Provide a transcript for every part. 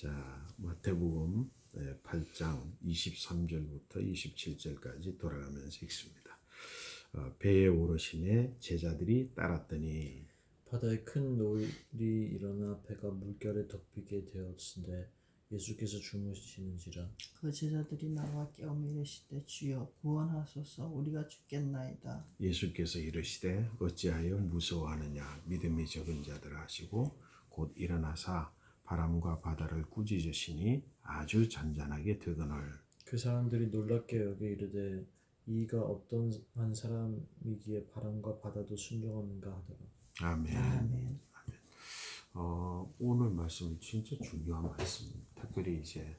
자, 마태복음 8장 23절부터 27절까지 돌아가면서 읽습니다. 배에 오르심에 제자들이 따랐더니 바다에 큰 노을이 일어나 배가 물결에 덮이게 되었은데 예수께서 주무시는지라. 그 제자들이 나와 깨우며 이르시되 주여 구원하소서 우리가 죽겠나이다. 예수께서 이르시되 어찌하여 무서워하느냐 믿음이 적은 자들아 하시고 곧 일어나사 바람과 바다를 꾸짖으시니 아주 잔잔하게 되거늘. 그 사람들이 놀랍게 여겨 이르되 이가 어떠한 사람이기에 바람과 바다도 순종하는가 하더라. 아멘. 아멘. 오늘 말씀은 진짜 중요한 말씀입니다. 특별히 이제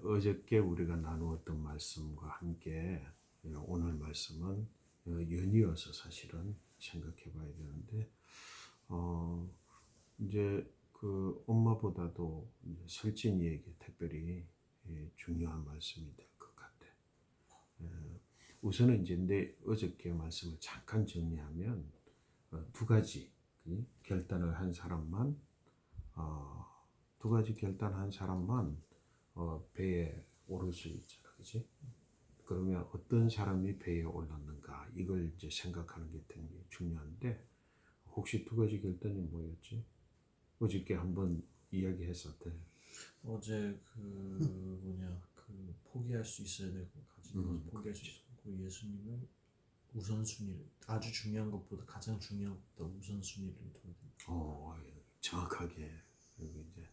어저께 우리가 나누었던 말씀과 함께 오늘 말씀은 연이어서 사실은 생각해 봐야 되는데 이제 그 엄마보다도 설진이에게 특별히 중요한 말씀이 될 것 같아. 우선은 이제 내 어저께 말씀을 잠깐 정리하면 두 가지 결단을 한 사람만 두 가지 결단한 사람만 배에 오를 수 있잖아, 그렇지? 그러면 어떤 사람이 배에 올랐는가 이걸 이제 생각하는 게 되게 중요한데 혹시 두 가지 결단이 뭐였지? 어저께 한번 이야기했었대. 어제 그 포기할 수 있어야 되고 가진 것을 포기할 수 있고 예수님을 우선순위를 아주 중요한 것보다 가장 중요한 것보다 우선순위를 둬야 돼. 정확하게 이제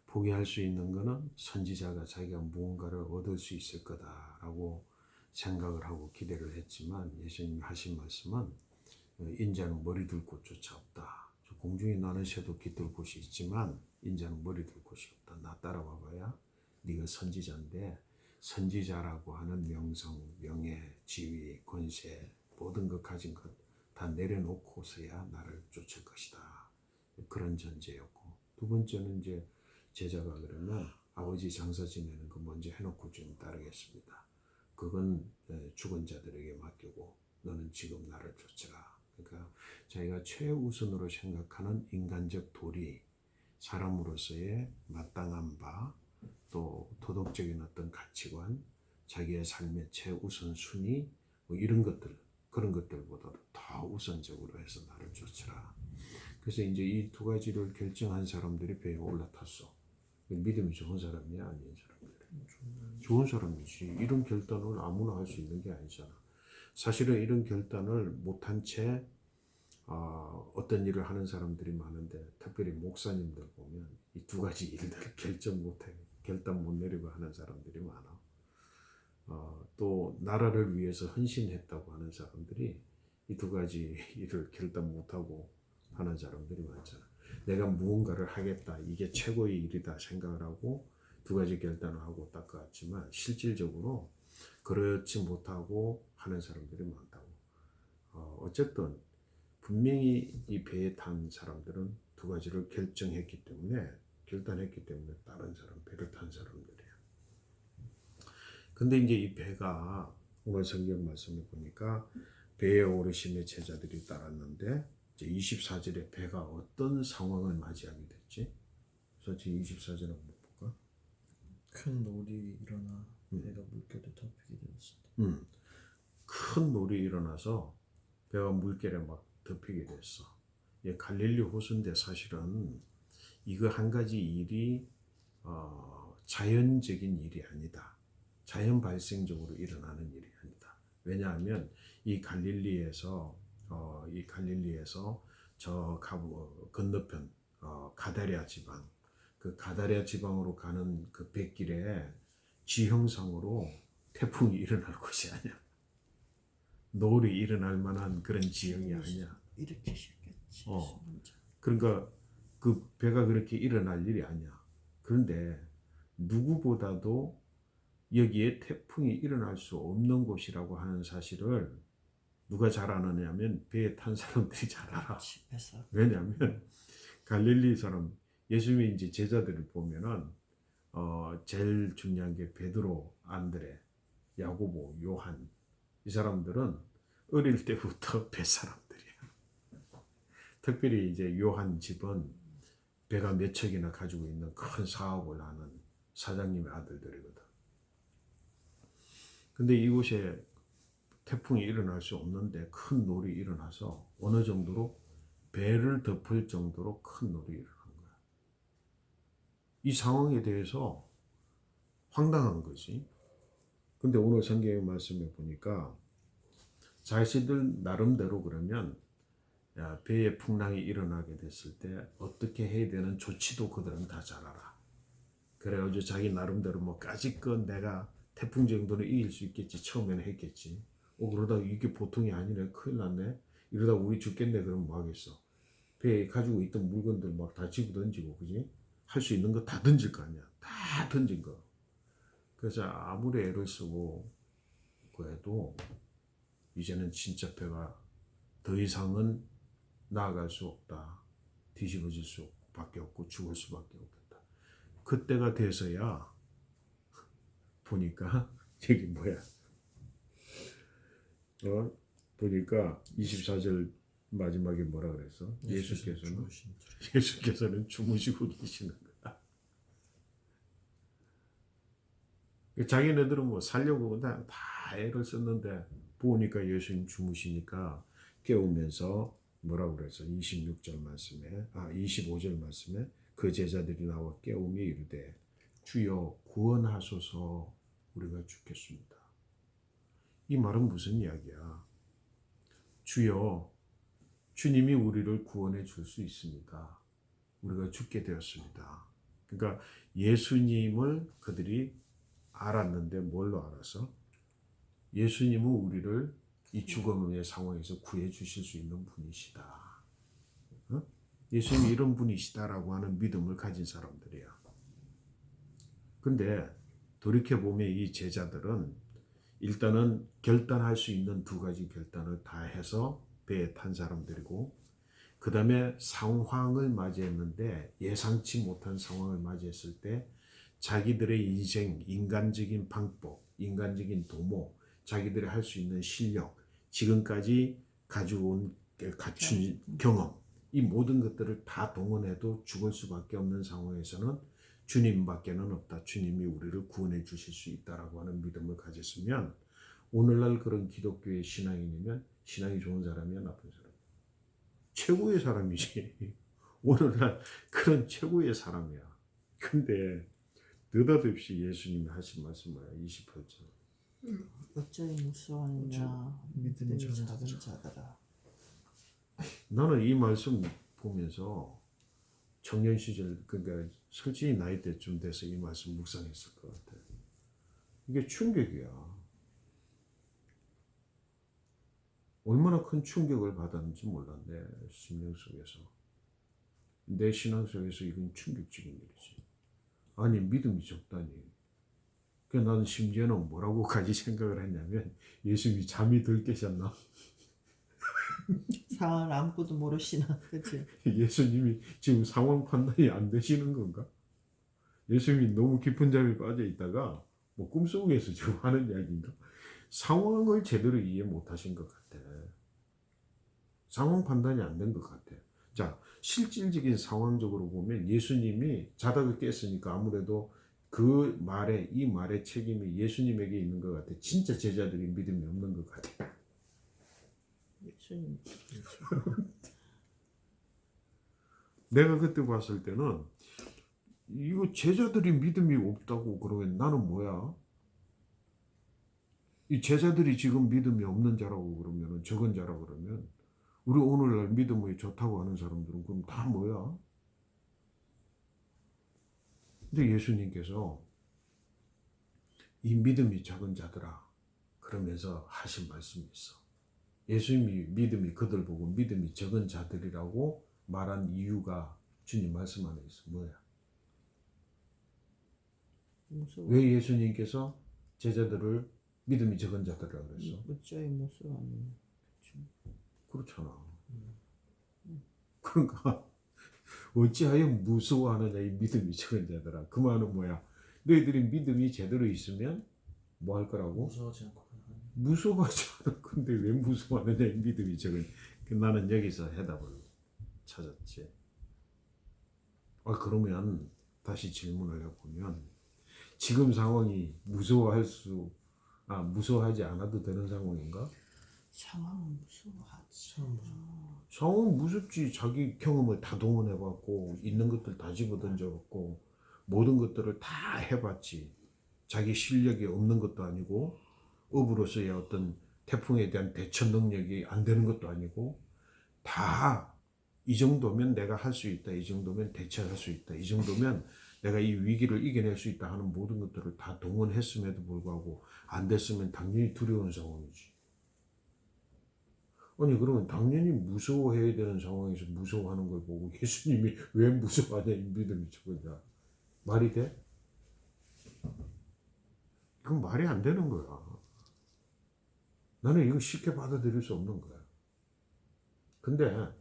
포기할 수 있는 거는 선지자가 자기가 무언가를 얻을 수 있을 거다라고 생각을 하고 기대를 했지만 예수님이 하신 말씀은 인자는 머리 둘 곳조차 없다. 공중에 나는 새도 깃들 곳이 있지만 인자는 머리 둘 곳이 없다. 나 따라와 봐야 네가 선지자인데 선지자라고 하는 명성, 명예, 지위, 권세 모든 것 가진 것 다 내려놓고서야 나를 쫓을 것이다. 그런 전제였고 두 번째는 이제 제자가 그러면 아버지 장사 지내는 거 먼저 해놓고 좀 따르겠습니다. 그건 죽은 자들에게 맡기고 너는 지금 나를 쫓으라. 그러니까 자기가 최우선으로 생각하는 인간적 도리, 사람으로서의 마땅한 바, 또 도덕적인 어떤 가치관, 자기의 삶의 최우선 순위 뭐 이런 것들 그런 것들보다도 더 우선적으로 해서 나를 쫓으라. 그래서 이제 이 두 가지를 결정한 사람들이 배에 올라탔어. 믿음이 좋은 사람이야, 아닌 사람들이? 좋은 사람이지. 이런 결단을 아무나 할 수 있는 게 아니잖아. 사실은 이런 결단을 못한 채 어떤 일을 하는 사람들이 많은데 특별히 목사님들 보면 이 두 가지 일들을 결단 못 내리고 하는 사람들이 많아. 또 나라를 위해서 헌신했다고 하는 사람들이 이 두 가지 일을 결단 못하고 하는 사람들이 많잖아. 내가 무언가를 하겠다, 이게 최고의 일이다 생각을 하고 두 가지 결단을 하고 딱 갔지만 실질적으로 그렇지 못하고 하는 사람들이 많다고. 어쨌든 분명히 이 배에 탄 사람들은 두 가지를 결단했기 때문에 다른 사람 배를 탄 사람들이에요. 근데 이제 이 배가 오늘 성경 말씀을 보니까 배에 오르심에 제자들이 따랐는데 이제 24절에 배가 어떤 상황을 맞이하게 됐지? 그래서 지금 24절을 한번 볼까? 큰 노을이 일어나 배가 물결에 덮이게 되었습니다. 큰 노을이 일어나서 배가 물결에 막 덮이게 됐어. 갈릴리 호수인데 사실은 이거 한 가지 일이 자연적인 일이 아니다. 자연 발생적으로 일어나는 일이 아니다. 왜냐하면 이 갈릴리에서 저 건너편 가다랴 지방, 그 가다랴 지방으로 가는 그 뱃길에 지형상으로 태풍이 일어날 곳이 아니야. 노을이 일어날 만한 그런 지형이 아니야. 일으키셨겠지. 그러니까 그 배가 그렇게 일어날 일이 아니야. 그런데 누구보다도 여기에 태풍이 일어날 수 없는 곳이라고 하는 사실을 누가 잘 아느냐면 배에 탄 사람들이 잘 알아. 왜냐하면 갈릴리 사람 예수님이 이제 제자들을 보면은 제일 중요한 게 베드로, 안드레, 야고보, 요한 이 사람들은 어릴 때부터 배 사람들이야. 특별히 이제 요한 집은 배가 몇 척이나 가지고 있는 큰 사업을 하는 사장님의 아들들이거든. 근데 이곳에 태풍이 일어날 수 없는데 큰 놀이 일어나서 어느 정도로 배를 덮을 정도로 큰 놀이 일어난 거야. 이 상황에 대해서 황당한 거지. 근데 오늘 성경의 말씀에 보니까 자신들 나름대로 그러면 야, 배에 풍랑이 일어나게 됐을 때 어떻게 해야 되는 조치도 그들은 다 잘 알아. 그래가지고 자기 나름대로 뭐 까짓것 내가 태풍 정도는 이길 수 있겠지 처음에는 했겠지. 그러다 이게 보통이 아니네, 큰일 났네, 이러다 우리 죽겠네, 그럼 뭐 하겠어. 배에 가지고 있던 물건들 막 다 집어 던지고, 그지? 할 수 있는 거 다 던질 거 아니야. 다 던진 거. 그래서 아무리 애를 쓰고 그래도 이제는 진짜 배가 더 이상은 나아갈 수 없다. 뒤집어질 수밖에 없고 죽을 수밖에 없겠다. 그때가 돼서야 보니까 저기 뭐야, 보니까 24절 마지막에 뭐라 그랬어? 예수께서는 주무시고 계시는 거야. 자기네들은 뭐 살려고 다 애를 썼는데 보니까 예수님 주무시니까 깨우면서 뭐라고 그랬어? 26절 말씀에, 25절 말씀에 그 제자들이 나와 깨우며 이르되 주여 구원하소서 우리가 죽겠습니다. 이 말은 무슨 이야기야? 주여, 주님이 우리를 구원해 줄 수 있습니다. 우리가 죽게 되었습니다. 그러니까 예수님을 그들이 알았는데 뭘로 알아서? 예수님은 우리를 이 죽음의 상황에서 구해 주실 수 있는 분이시다. 예수님이 이런 분이시다라고 하는 믿음을 가진 사람들이야. 근데 돌이켜보면 이 제자들은 일단은 결단할 수 있는 두 가지 결단을 다 해서 배에 탄 사람들이고, 그 다음에 상황을 맞이했는데 예상치 못한 상황을 맞이했을 때 자기들의 인생, 인간적인 방법, 인간적인 도모, 자기들이 할 수 있는 실력, 지금까지 가지고 갖춘 경험, 이 모든 것들을 다 동원해도 죽을 수밖에 없는 상황에서는 주님밖에는 없다. 주님이 우리를 구원해 주실 수 있다라고 하는 믿음을 가졌으면, 오늘날 그런 기독교의 신앙인이면 신앙이 좋은 사람이야, 나쁜 사람이야? 최고의 사람이지. 오늘날 그런 최고의 사람이야. 근데 느닷없이 예수님이 하신 말씀 뭐야? 28절. 어찌 무수하느냐 믿음이 작은 자들아. 나는 이 말씀 보면서 청년 시절, 그러니까 솔직히 나이 때쯤 돼서 이 말씀 묵상했을 것 같아. 이게 충격이야. 얼마나 큰 충격을 받았는지 몰라, 내 심령 속에서. 내 신앙 속에서 이건 충격적인 일이지. 아니, 믿음이 적다니. 그러니까 나는 심지어는 뭐라고까지 생각을 했냐면, 예수님이 잠이 덜 깨셨나? 상황을 아무것도 모르시나, 그치? 예수님이 지금 상황 판단이 안 되시는 건가? 예수님이 너무 깊은 잠에 빠져 있다가 뭐 꿈속에서 지금 하는 이야기인가? 상황을 제대로 이해 못 하신 것 같아. 상황 판단이 안 된 것 같아. 자, 실질적인 상황적으로 보면 예수님이 자다가 깼으니까 아무래도 그 말에, 이 말의 책임이 예수님에게 있는 것 같아. 진짜 제자들이 믿음이 없는 것 같아. 예수님. 내가 그때 봤을 때는 이거 제자들이 믿음이 없다고 그러면 나는 뭐야? 이 제자들이 지금 믿음이 없는 자라고 그러면, 적은 자라고 그러면, 우리 오늘날 믿음이 좋다고 하는 사람들은 그럼 다 뭐야? 근데 예수님께서 이 믿음이 작은 자들아 그러면서 하신 말씀이 있어. 예수님이 믿음이, 그들 보고 믿음이 적은 자들이라고 말한 이유가 주님 말씀 안에 있어. 뭐야? 무서워. 왜 예수님께서 제자들을 믿음이 적은 자들이라고 그랬어? 어찌 무서워하느냐. 그렇잖아. 그러니까 어찌하여 무서워하느냐, 이 믿음이 적은 자들아. 그 말은 뭐야? 너희들이 믿음이 제대로 있으면 뭐 할 거라고? 무서워하지 않고 가능하니. 무서워하지 않아. 근데 왜 무서워하느냐, 이 믿음이 적은. 나는 여기서 해답을 찾았지. 그러면 다시 질문을 해보면 지금 상황이 무서워하지 않아도 되는 상황인가? 상황은 무서워하지. 참 무서워. 상황은 무섭지. 자기 경험을 다 동원해봤고 있는 것들 다 집어던져봤고 모든 것들을 다 해봤지. 자기 실력이 없는 것도 아니고 업으로서의 어떤 태풍에 대한 대처 능력이 안 되는 것도 아니고 다 이 정도면 내가 할 수 있다. 이 정도면 대처할 수 있다. 이 정도면 내가 이 위기를 이겨낼 수 있다 하는 모든 것들을 다 동원했음에도 불구하고 안 됐으면 당연히 두려운 상황이지. 아니 그러면 당연히 무서워해야 되는 상황에서 무서워하는 걸 보고 예수님이 왜 무서워하냐 이 믿음이 저거냐. 말이 돼? 그건 말이 안 되는 거야. 나는 이거 쉽게 받아들일 수 없는 거야. 근데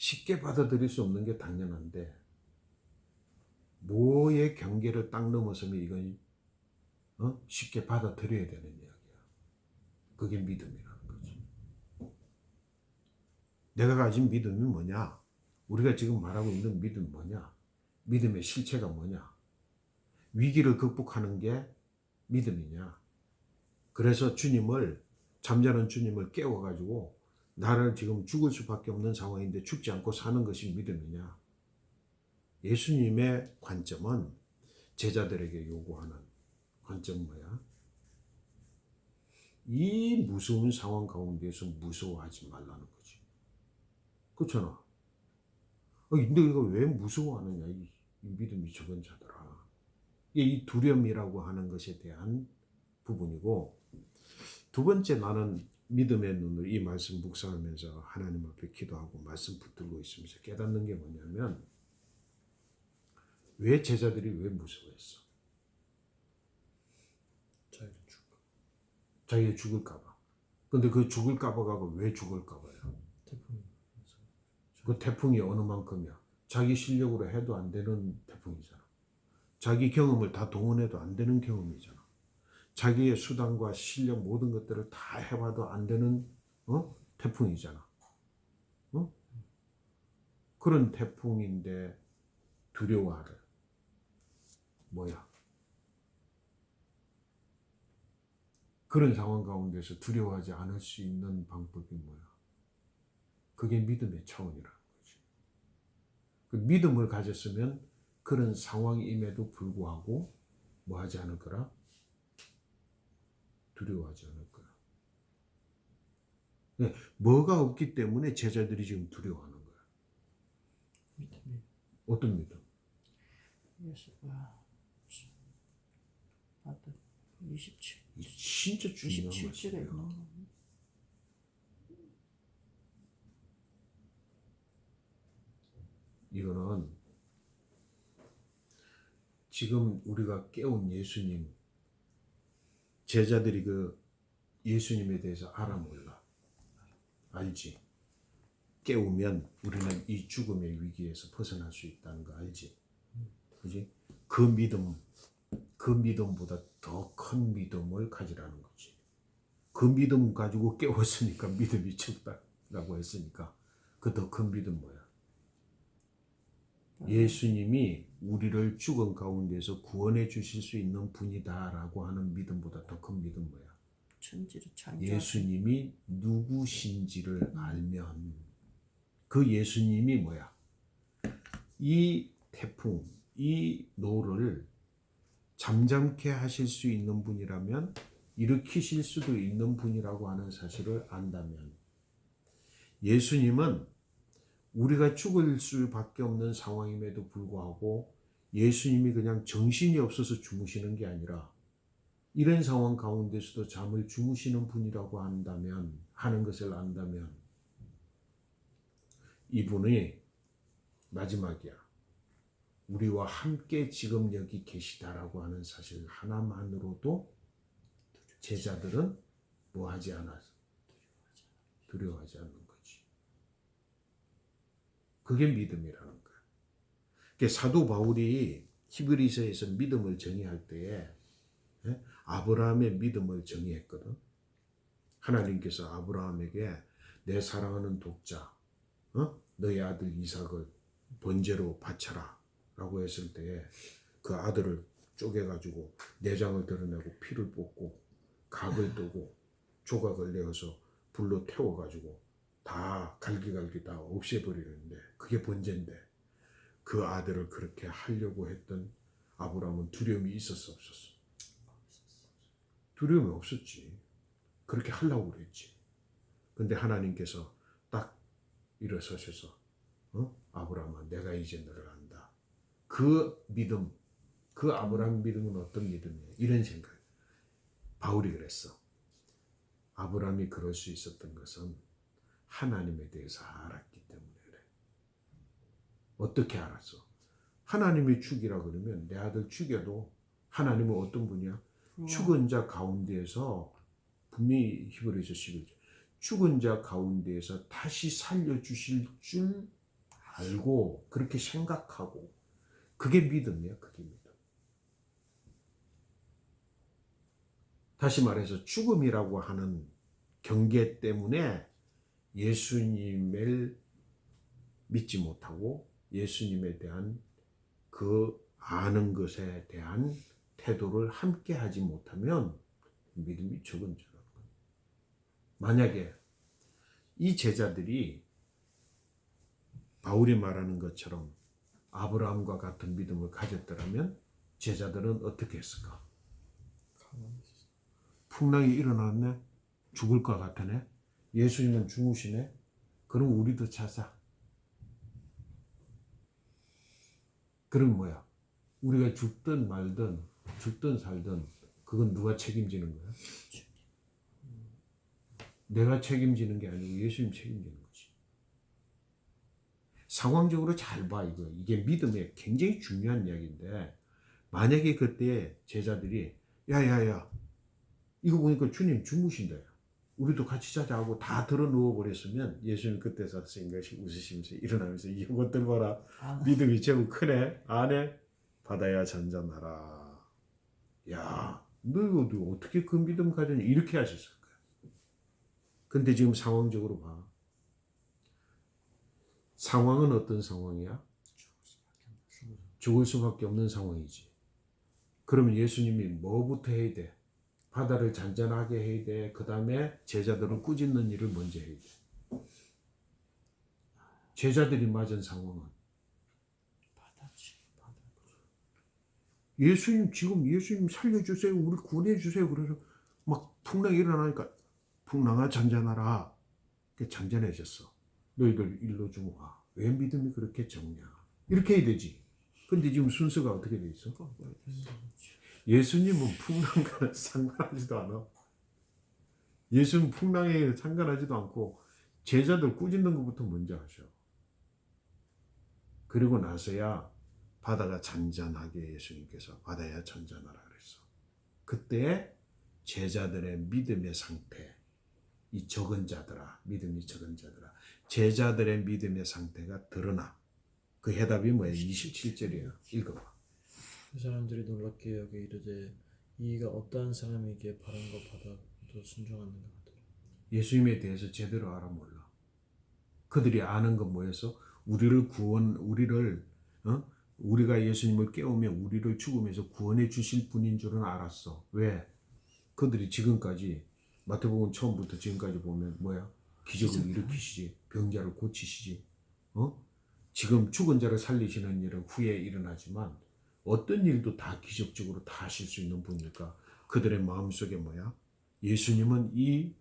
쉽게 받아들일 수 없는 게 당연한데 뭐의 경계를 딱 넘어서면 이건 쉽게 받아들여야 되는 이야기야. 그게 믿음이라는 거지. 내가 가진 믿음이 뭐냐? 우리가 지금 말하고 있는 믿음 뭐냐? 믿음의 실체가 뭐냐? 위기를 극복하는 게 믿음이냐? 그래서 잠자는 주님을 깨워가지고 나를 지금 죽을 수밖에 없는 상황인데 죽지 않고 사는 것이 믿음이냐? 예수님의 관점은 제자들에게 요구하는 관점은 뭐야? 이 무서운 상황 가운데서 무서워하지 말라는 거지. 그렇잖아. 근데 이거 왜 무서워하느냐? 이 믿음이 적은 자들아. 이 두려움이라고 하는 것에 대한 부분이고, 두 번째 나는 믿음의 눈을 이 말씀 묵상하면서 하나님 앞에 기도하고 말씀 붙들고 있으면서 깨닫는 게 뭐냐면 왜 제자들이 왜 무서워했어? 자기가 죽을까 봐. 근데 그 죽을까 봐가 왜 죽을까 봐요? 태풍이. 그 태풍이 어느 만큼이야? 자기 실력으로 해도 안 되는 태풍이잖아. 자기 경험을 다 동원해도 안 되는 경험이잖아. 자기의 수단과 실력 모든 것들을 다 해봐도 안 되는 태풍이잖아. 그런 태풍인데 두려워하래. 뭐야? 그런 상황 가운데서 두려워하지 않을 수 있는 방법이 뭐야? 그게 믿음의 차원이라는 거지. 그 믿음을 가졌으면 그런 상황임에도 불구하고 뭐 하지 않을 거라? 두려워하지 않을 거야. 뭐가 없기 때문에 제자들이 지금 두려워하는 거야. 믿음이. 어떤 믿음? 예수가 아들 27 진짜 중요한 27절에 있는 말씀이에요. 거. 이거는 지금 우리가 깨운 예수님, 제자들이 그 예수님에 대해서 알아 몰라? 알지? 깨우면 우리는 이 죽음의 위기에서 벗어날 수 있다는 거 알지? 그지? 그 믿음보다 더 큰 믿음을 가지라는 거지. 그 믿음 가지고 깨웠으니까 믿음이 적다라고 했으니까 그 더 큰 믿음 뭐야? 예수님이 우리를 죽은 가운데서 구원해 주실 수 있는 분이다라고 하는 믿음보다 더 큰 믿음 뭐야? 천지를 창조하신 예수님이 누구신지를 알면 그 예수님이 뭐야? 이 태풍, 이 노를 잠잠케 하실 수 있는 분이라면 일으키실 수도 있는 분이라고 하는 사실을 안다면 예수님은 우리가 죽을 수밖에 없는 상황임에도 불구하고 예수님이 그냥 정신이 없어서 주무시는 게 아니라 이런 상황 가운데서도 잠을 주무시는 분이라고 하는 것을 안다면 이분이 마지막이야. 우리와 함께 지금 여기 계시다라고 하는 사실 하나만으로도 제자들은 뭐 하지 않아서 두려워하지 않는 거지. 그게 믿음이라는 거야. 그러니까 사도 바울이 히브리서에서 믿음을 정의할 때에 아브라함의 믿음을 정의했거든. 하나님께서 아브라함에게 내 사랑하는 독자, 너의 아들 이삭을 번제로 바쳐라 라고 했을 때 그 아들을 쪼개가지고 내장을 드러내고 피를 뽑고 각을 뜨고 조각을 내어서 불로 태워가지고 다 갈기갈기 다 없애버리는데 그게 번제인데 그 아들을 그렇게 하려고 했던 아브라함은 두려움이 있었어 없었어? 두려움이 없었지. 그렇게 하려고 그랬지. 근데 하나님께서 딱 일어서셔서 아브라함아 내가 이제 너를 안다. 그 믿음, 그 아브라함 믿음은 어떤 믿음이에요? 이런 생각. 바울이 그랬어. 아브라함이 그럴 수 있었던 것은 하나님에 대해서 알았기 때문에 그래. 어떻게 알았어? 하나님이 죽이라 그러면 내 아들 죽여도 하나님은 어떤 분이야? 죽은 자 가운데에서 분명히 히브리서 11절 죽은 자 가운데에서 다시 살려주실 줄 알고 그렇게 생각하고 그게 믿음이야. 그게 믿음. 다시 말해서 죽음이라고 하는 경계 때문에 예수님을 믿지 못하고 예수님에 대한 그 아는 것에 대한 태도를 함께 하지 못하면 믿음이 적은 자라는 거예요. 만약에 이 제자들이 바울이 말하는 것처럼 아브라함과 같은 믿음을 가졌더라면 제자들은 어떻게 했을까? 풍랑이 일어났네? 죽을 것 같으네? 예수님은 죽으시네? 그럼 우리도 자자. 그럼 뭐야? 우리가 죽든 말든 죽든 살든 그건 누가 책임지는 거야? 내가 책임지는 게 아니고 예수님 책임지는 거지. 상황적으로 잘 봐. 이게 믿음의 굉장히 중요한 이야기인데 만약에 그때 제자들이 야야야 이거 보니까 주님 주무신다. 우리도 같이 자자 하고 다 들어 누워 버렸으면 예수님 그때 생각이 웃으시면서 일어나면서 이것들 봐라. 믿음이 제법 크네. 안에 받아야 잔잔하라. 야, 너 이거 어떻게 그 믿음 가졌니? 이렇게 하셨을 거야. 근데 지금 상황적으로 봐. 상황은 어떤 상황이야? 죽을 수밖에 없는 상황이지. 그러면 예수님이 뭐부터 해야 돼? 바다를 잔잔하게 해야 돼. 그 다음에 제자들은 꾸짖는 일을 먼저 해야 돼. 제자들이 맞은 상황은 예수님 지금 예수님 살려주세요. 우리 구원해주세요. 그래서 막 풍랑이 일어나니까 풍랑아 잔잔하라. 잔잔해졌어. 너희들 일로 좀 와. 왜 믿음이 그렇게 적냐. 이렇게 해야 되지. 근데 지금 순서가 어떻게 돼 있어? 예수님은 풍랑과는 상관하지도 않아. 예수는 풍랑에 상관하지도 않고 제자들 꾸짖는 것부터 먼저 하셔. 그리고 나서야 바다가 잔잔하게 예수님께서 바다야 잔잔하라 그랬어. 그때 제자들의 믿음의 상태, 이 적은 자들아, 믿음이 적은 자들아, 제자들의 믿음의 상태가 드러나. 그 해답이 뭐야? 27절이에요. 읽어봐. 그 사람들이 놀랍게 여겨 이르되 이가 어떠한 사람에게 바람과 바다도 순종하는가 하더라. 예수님에 대해서 제대로 알아 몰라. 그들이 아는 건 뭐였어? 우리가 예수님을 깨우면 우리를 죽음에서 구원해 주실 분인 줄은 알았어. 왜? 그들이 지금까지 마태복음 처음부터 지금까지 보면 뭐야? 기적을 일으키시지, 병자를 고치시지, 지금 죽은 자를 살리시는 일은 후에 일어나지만 어떤 일도 다 기적적으로 다 하실 수 있는 분이니까 그들의 마음속에 뭐야? 예수님은 이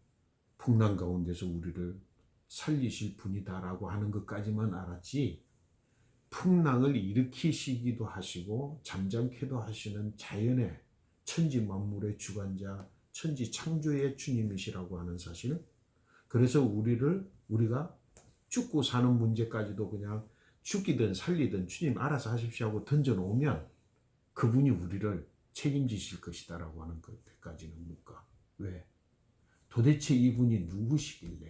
풍랑 가운데서 우리를 살리실 분이다라고 하는 것까지만 알았지 풍랑을 일으키시기도 하시고 잠잠케도 하시는 자연의 천지 만물의 주관자 천지 창조의 주님이시라고 하는 사실. 그래서 우리가 죽고 사는 문제까지도 그냥 죽이든 살리든 주님 알아서 하십시오 하고 던져놓으면 그분이 우리를 책임지실 것이다라고 하는 것까지는 못 가. 왜? 도대체 이분이 누구시길래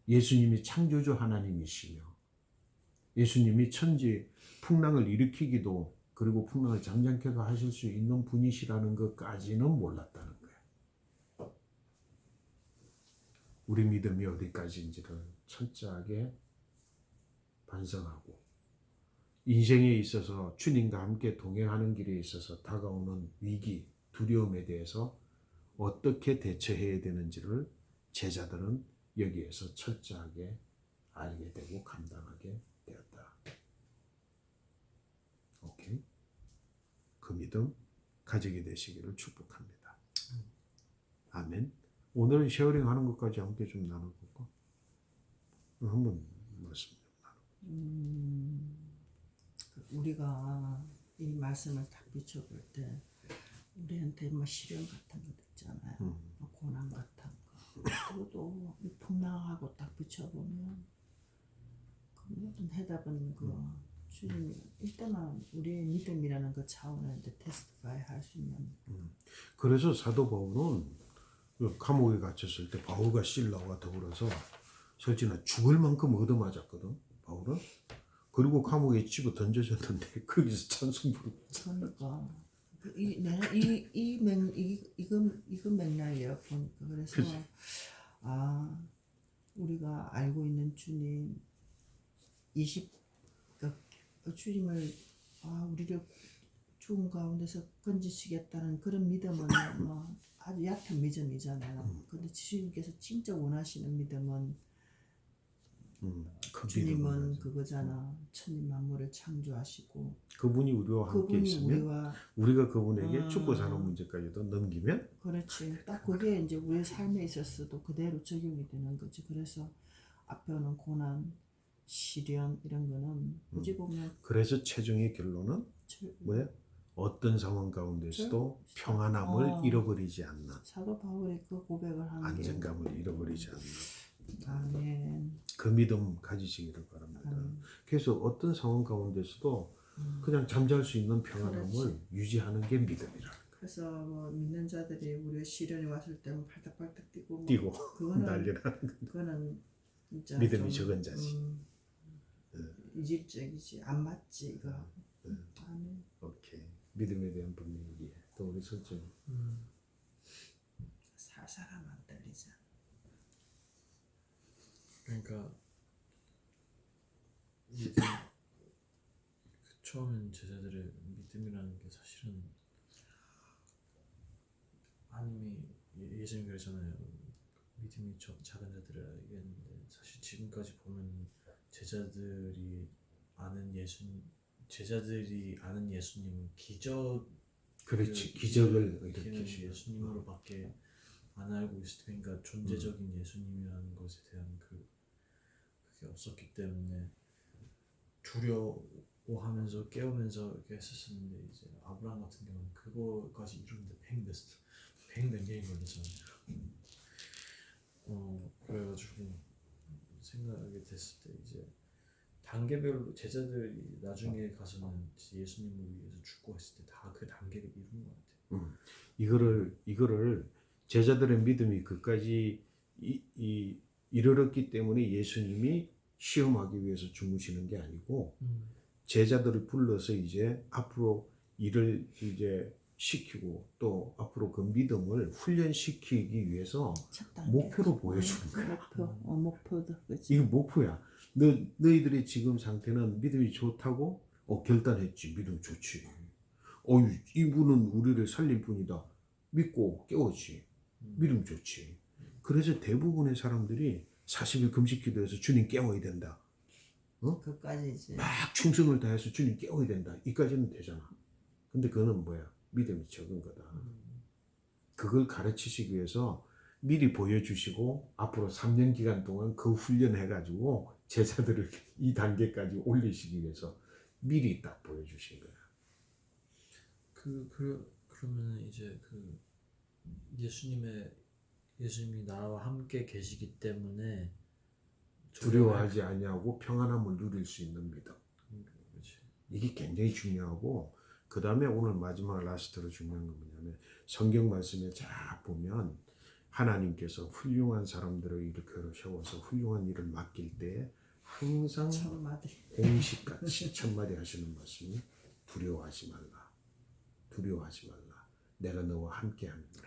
예수님이 창조주 하나님이시며 예수님이 천지 풍랑을 일으키기도 그리고 풍랑을 잠잠케도 하실 수 있는 분이시라는 것까지는 몰랐다는 거예요. 우리 믿음이 어디까지인지를 철저하게 반성하고 인생에 있어서 주님과 함께 동행하는 길에 있어서 다가오는 위기, 두려움에 대해서 어떻게 대처해야 되는지를 제자들은 여기에서 철저하게 알게 되고 감당하게 되었다. 오케이? 그 믿음 가지게 되시기를 축복합니다. 아멘. 오늘 쉐어링 하는 것까지 함께 좀 나눠볼까? 한번 말씀 좀 나눠. 우리가 이 말씀을 딱 비춰볼 때 우리한테 뭐 시련 같은 거 있잖아요. 뭐 고난 같은 거. 그것도 풍랑하고 딱 비춰보면 그 모든 해답은 그 주님이 일단은 우리의 믿음이라는 그 차원에서 테스티파이 할 수 있는. 그래서 사도 바울은 그 감옥에 갇혔을 때 바울과 실라와 더불어서 솔직히 죽을 만큼 얻어맞았거든. 바울은. 그리고 감옥에 집어 던져졌는데 거기서 찬송 부르고. 그러니까 이거 맥락이에요. 보니까 그래서 그치. 우리가 알고 있는 주님 그러니까 주님을 우리를 죽음 가운데서 건지시겠다는 그런 믿음은 뭐 아주 얕은 믿음이잖아요. 근데 주님께서 진짜 원하시는 믿음은 그 주님은 믿음은 그거잖아. 천지 만물을 창조하시고 그분이 우리와 함께 그분이 있으면 우리가 그분에게 죽고 사는 문제까지도 넘기면 그렇지. 딱 그게 이제 우리 삶에 있어서도 그대로 적용이 되는 거지. 그래서 앞에 오는 고난, 시련 이런 거는 어찌 보면 그래서 최종의 결론은 뭐야? 어떤 상황 가운데서도 평안함을 잃어버리지 않는 사도 바울이 그 고백을 하는 게 안정감을 잃어버리지 않는 아멘. 그 믿음 가지시기를 바랍니다. 그래서 어떤 상황 가운데서도 그냥 잠잘 수 있는 평안함을 그렇지. 유지하는 게 믿음이라. 그래서 뭐 믿는 자들이 우리의 시련이 왔을 때는 팔딱팔딱 뛰고 뭐 뛰고 그거는 난리나. 그거는 진짜 믿음이 좀, 적은 자지. 이질적이지 안 맞지 이거. 아멘. 오케이. 믿음에 대한 분위기. 또 우리 솔직히 살살하면 안 들리잖아. 그러니까 믿음, 처음엔 제자들의 믿음이라는 게 사실은 하나님이 예수님 그러잖아요. 믿음이 작은 자들이라 얘기했는데 사실 지금까지 보면 제자들이 아는 예수님은 그렇지. 기적을 일으키는 일으키시는 예수님으로밖에 안 알고 있으니까 존재적인 예수님이라는 것에 대한 그게 없었기 때문에 두려워하면서 깨우면서 이렇게 했었는데 이제 아브라함 같은 경우는 그거까지 이루는데 100몇 년이 걸렸잖아요. 그래가지고 생각하게 됐을 때 이제 단계별로 제자들이 나중에 가서는 예수님을 위해서 죽고 했을 때 다 그 단계를 이룬 것 같아요. 이거를 제자들의 믿음이 그까지 이르렀기 때문에 예수님이 시험하기 위해서 주무시는 게 아니고 제자들을 불러서 이제 앞으로 일을 이제 시키고 또 앞으로 그 믿음을 훈련시키기 위해서 첫 단계. 목표로 보여주는 거야. 목표도 그렇지. 이거 목표야. 너희들의 지금 상태는 믿음이 좋다고 결단했지. 믿음 좋지. 이분은 우리를 살릴 분이다. 믿고 깨웠지. 믿음 좋지. 그래서 대부분의 사람들이 40일 금식 기도해서 주님 깨워야 된다. 그까지 이제 막 충성을 다해서 주님 깨워야 된다. 이까지는 되잖아. 근데 그거는 뭐야? 믿음이 적은 거다. 그걸 가르치시기 위해서 미리 보여주시고 앞으로 3년 기간 동안 그 훈련해가지고 제자들을 이 단계까지 올리시기 위해서 미리 딱 보여주신 거야. 그러면 이제 그 예수님이 나와 함께 계시기 때문에 두려워하지 아니하고 평안함을 누릴 수 있는 믿음. 그렇지. 이게 굉장히 중요하고 그 다음에 오늘 마지막 라스트로 중요한 건 뭐냐면 성경 말씀에 쫙 보면 하나님께서 훌륭한 사람들을 일으켜 세워서 훌륭한 일을 맡길 때 항상 공식같이 첫마디 하시는 말씀이 두려워하지 말라. 두려워하지 말라. 내가 너와 함께한다.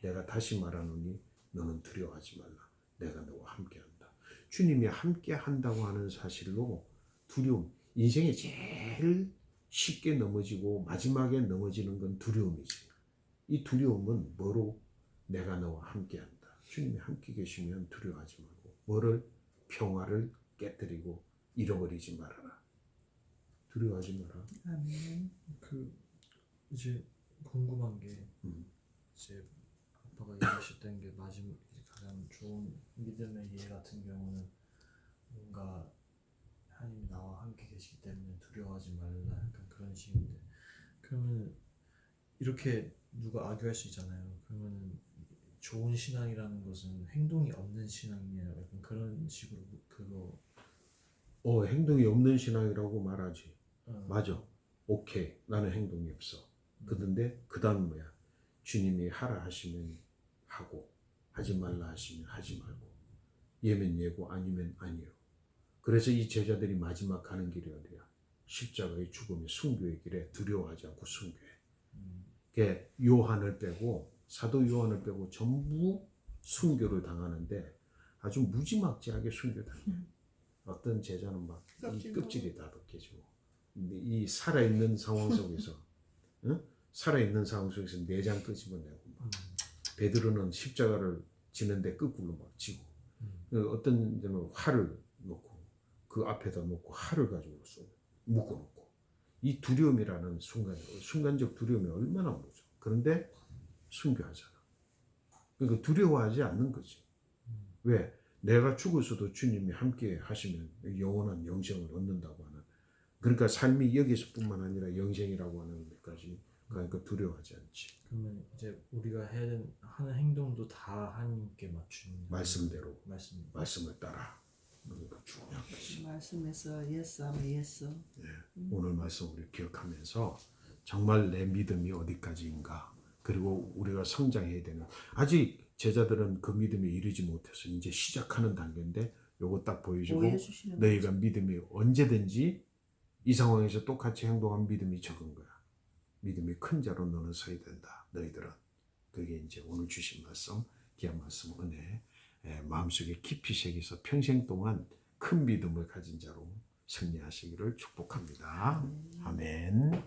내가 다시 말하노니 너는 두려워하지 말라. 내가 너와 함께한다. 주님이 함께한다고 하는 사실로 두려움. 인생에 제일 쉽게 넘어지고 마지막에 넘어지는 건 두려움이지. 이 두려움은 뭐로? 내가 너와 함께한다. 주님이 함께 계시면 두려워하지 말고 뭐를? 평화를 깨뜨리고 잃어버리지 말아라. 두려워하지 마라. 아멘. 그 이제 궁금한 게 이제 아빠가 얘기하셨던 게 마지막 이제 가장 좋은 믿음의 예 같은 경우는 뭔가 하나님이 나와 함께 계시기 때문에 두려워하지 말라 약간 그런 식인데 그러면 이렇게 누가 악유할 수 있잖아요. 그러면은 좋은 신앙이라는 것은 행동이 없는 신앙이에요. 약간 그런 식으로 그거 행동이 없는 신앙이라고 말하지. 어, 맞아. 오케이. 나는 행동이 없어. 그런데 그 다음 뭐야? 주님이 하라 하시면 하고 하지 말라 하시면 하지 말고 예면 예고 아니면 아니요. 그래서 이 제자들이 마지막 가는 길이 어디야? 십자가의 죽음의 순교의 길에 두려워하지 않고 순교해. 그게 요한을 빼고 사도 요한을 빼고 전부 순교를 당하는데 아주 무지막지하게 순교당해. 어떤 제자는 막 이 껍질이 다 벗겨지고 근데 이 살아있는 상황 속에서 살아있는 상황 속에서 내장 끄집어내고 막 베드로는 십자가를 지는데 거꾸로 막 지고 어떤 데는 활을 놓고 그 앞에다 놓고 활을 가지고 묶어놓고 이 두려움이라는 순간적 두려움이 얼마나 무서워. 그런데 순교하잖아. 그러니까 두려워하지 않는 거지. 왜? 내가 죽어서도 주님이 함께 하시면 영원한 영생을 얻는다고 하는. 그러니까 삶이 여기서뿐만 아니라 영생이라고 하는 데까지 그러니까 두려워하지 않지. 그러면 이제 우리가 하는 행동도 다 하나님께 맞추는 말씀대로 말씀. 말씀을 따라. 그러니까 중요한 것이. 말씀에서 예스 하면 예스. 오늘 말씀 우리 기억하면서 정말 내 믿음이 어디까지인가. 그리고 우리가 성장해야 되는. 아직 제자들은 그 믿음에 이르지 못해서 이제 시작하는 단계인데 요거 딱 보여주고 보여주시는 너희가 믿음이 언제든지 이 상황에서 똑같이 행동한 믿음이 적은 거야. 믿음이 큰 자로 너는 서야 된다. 너희들은. 그게 이제 오늘 주신 말씀, 귀한 말씀 은혜 마음속에 깊이 새겨서 평생 동안 큰 믿음을 가진 자로 승리하시기를 축복합니다. 아멘.